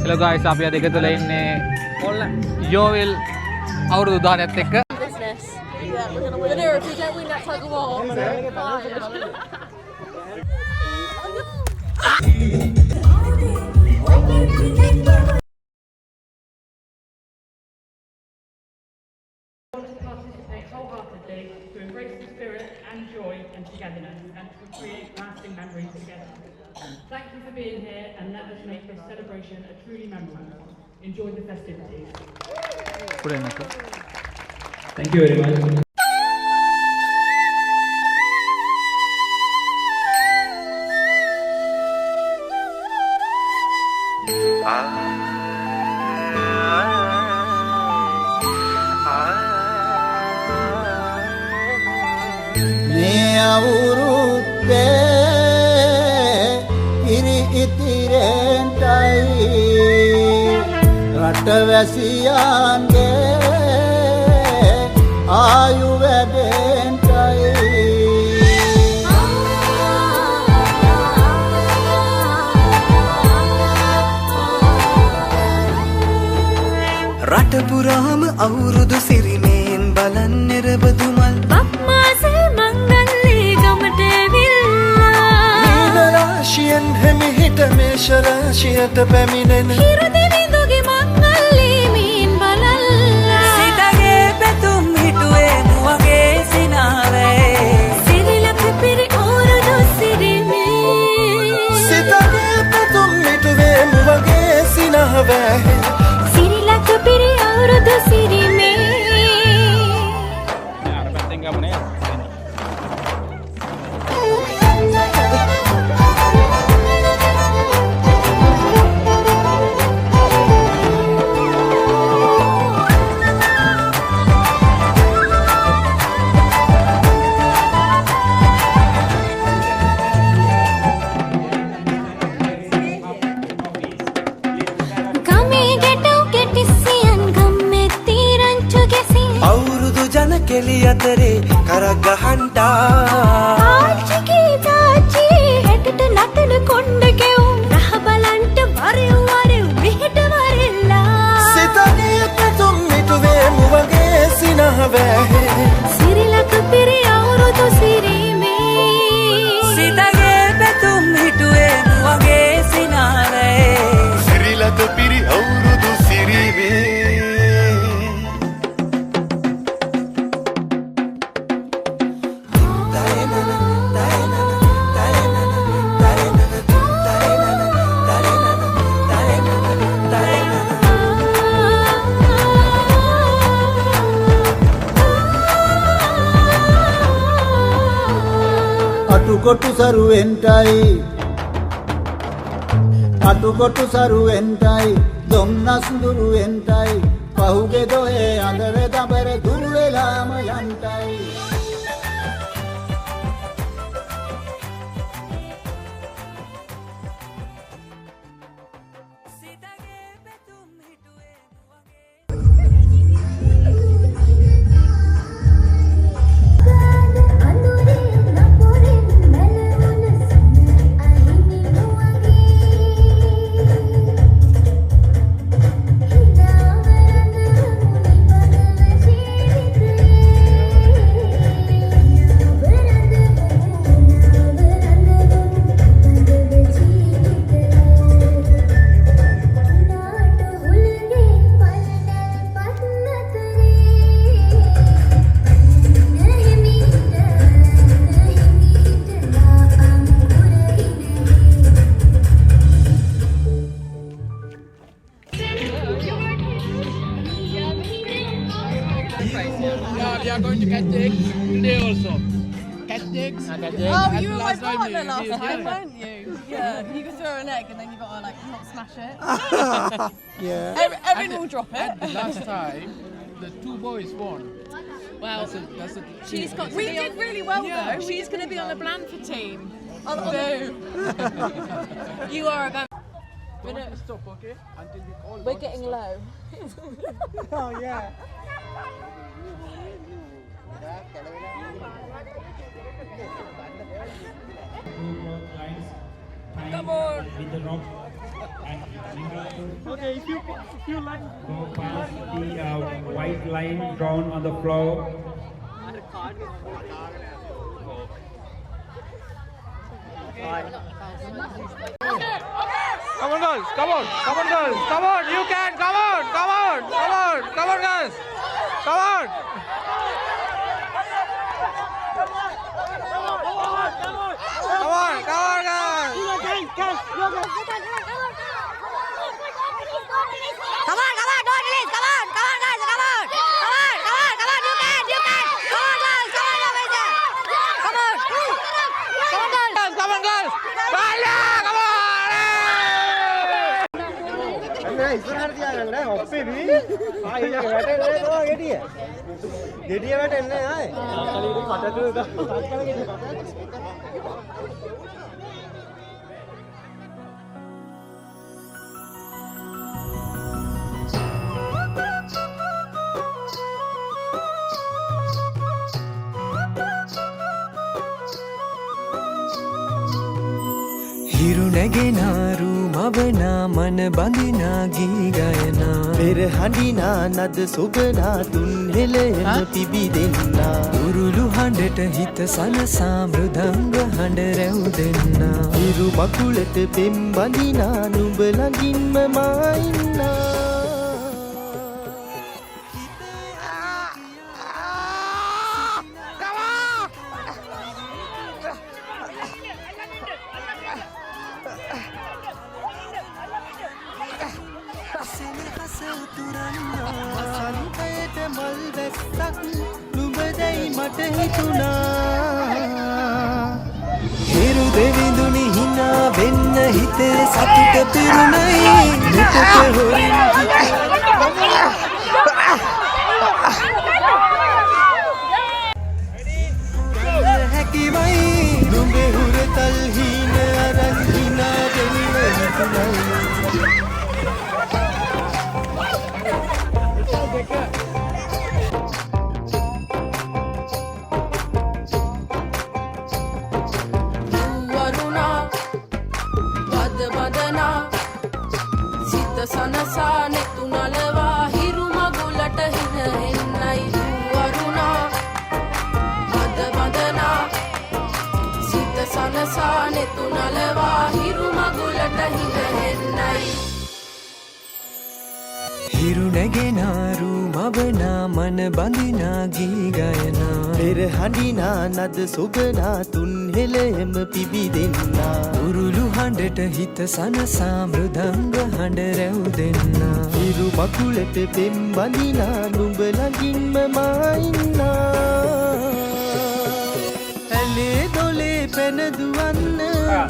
Hello guys, අපි අද එකතු වෙලා ඉන්නේ යෝවිල් අවුරුදු 10ත් එක්ක. Business. Yeah, we're gonna win. If we don't win that tug of war, participate wholeheartedly to embrace the spirit and joy and togetherness and to create lasting memories together. Thank you for being here and let us make this celebration a truly memorable one. Enjoy the festivities. Thank you very much. රටවැසියන්ගේ ආයු වැඩෙන්ටයි රට පුරාම අවුරුදු සිරිමෙන් බලන් නිරබදුමල් බක්මාසේ මංගල්ලේ ගමට ඇවිල්ලා නීල රාශියෙන් හැමිහිට මේෂ රාශියට පැමිණෙන හිරු දිවිඳුගේ මංගල්ලේ mean බලල්ලා සිතගේ පැතුම් හිටුවේ මුවගේ සිනාවේ සිරිලක පිරි අවුරුදු සිරිමේ සිතගේ පැතුම් හිටුවේ මුවගේ සිනාවේ සිරිලක පිරි අවුරුදු සිරිමේ අර පැත්තෙන් ගමනේ. කෙලි අතරේ කරක් ගහන්ටා ආච්චිගේ තාච්චි හෙටට නටන කොණ්ඩ කෙවුම් රහ බලන්ට වරෙව් වරෙව් මෙහෙට වරෙල්ලා සිතගේ පැතුම් මිටුවේ මුවගේ සිනහවැහේ සිරිලක පිරි අවුරුදු සිරිමේ සිතගේ පැතුම් මිටුවේ මුවගේ සිනහවැහේ සිරිලක පිරි අවුරුදු සිරිමේ අටුකොටු සරුවෙන්ටයි දොම්නස් දුරුවෙන්ටයි පහුගේ දොහේ අඳර දබර දුරු වෙලාම යන්ටයි We are going to catch eggs today also. Catch eggs. Oh, you were my partner last time, weren't you? Yeah, you could throw an egg and then you got to like not smash it. yeah. Everyone will drop it. Last time, the two boys won. Well, that's a she's got. We did really well though. She's going to be on the Blandford team. You are about. Don't stop, okay? Until we call. We're getting low. oh yeah Come on. With the rock Okay, if you like, go past the white line drawn on the floor. Come on, girls. Come on. Come on, girls. Come on. You can. Come on. Come on. Come on. Come on, girls. Come on. Come on. Come on, girls. Come on, don't release. Come on, guys, come on. You can. Come on, girls, come on, Ramesh. Come on. Come on, girls. Bala, come on. අනේ ඉස්සරහට තියාගන්න ඔප්පේ බී ආයෙ වැටෙන්නේ නෝ ගෙඩිය වැටෙන්නේ ආයෙ කලියට හිරු නැගෙනාරු මවනා මන බඳිනා ගී ගයනා පෙර හඬිනා නද සොබනා තුන් හෙළයම පිබිදෙන්නා උරුළු හඬට හිත සනසා මෘදංග හඬ රැව් දෙන්නා හිරු මකුලට පෙම් බඳිනා නුඹ ළඟින්ම මා ඉන්නා සංකයට මල් වැස්සක් නුඹදැයි මට හිතුණා හිරු දෙවිඳුනි හිනා වෙන්න හිතේ සතුට පිරුණයි මෙතට හොරින් හැකිවයි නුඹේ හුරතල් හීන අරන් හිනා වෙන්න හිතුණයි සනසා නෙතු නලවා හිරු මගුලට හින එන්නයි වරුණා බද බදනා සිත සනසා නෙතු නලවා හිරු මගුලට හින එන්නයි හිරු නැගෙනාරු මවනා මන බඳිනා ගී ගයනා පෙර හඬිනා නද සොබනා තුන් හෙළයම පිබිදෙන්නා උරුළු හඬට හිත සනසා මෘදංග හඬ රැව් දෙන්නා හිරු මකුලට පෙම් බඳිනා නුඹ ළඟින්ම මා ඉන්නා ඇලේ දොලේ පැන දුවන්න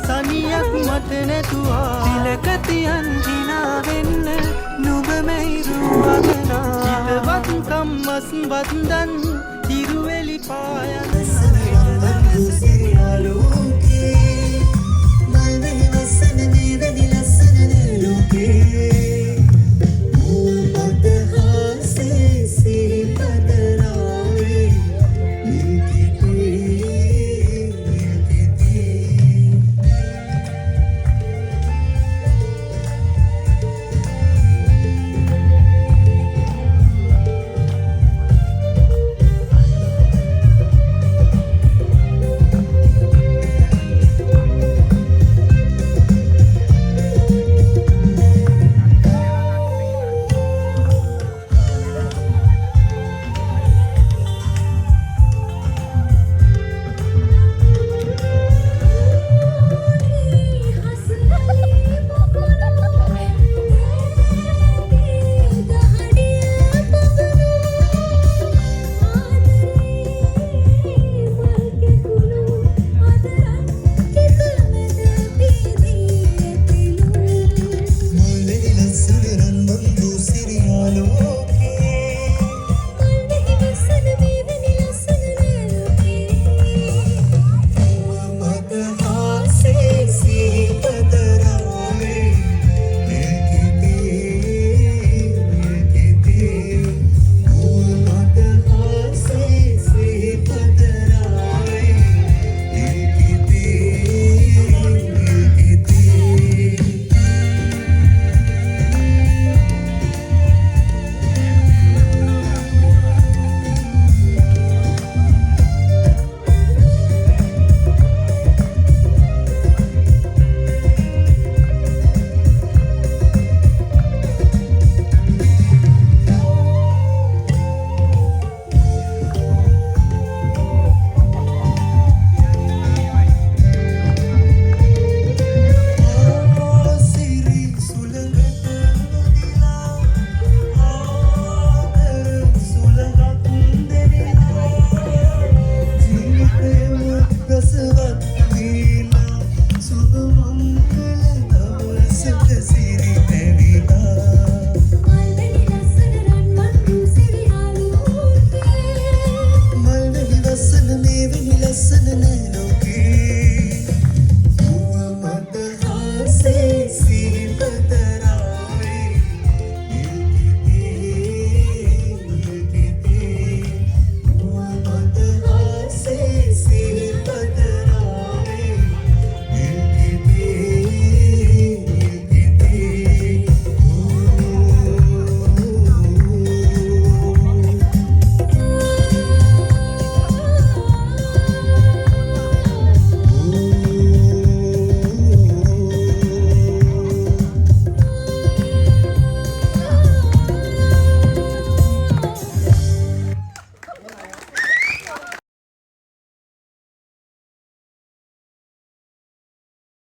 සනියක් මට නැතුවා තිලක තියන් හිනා වෙන්න නුඹ මෙහිරු වදනා හිතවත් කම්මස් වන්දන් තිරුවෙලි පායන සිරියාලෝකේ මල්වෙන වසන මේවැනි ලස්සන ලෝකේ මූපත හාසේ සිරිපතරාවේ Siriralo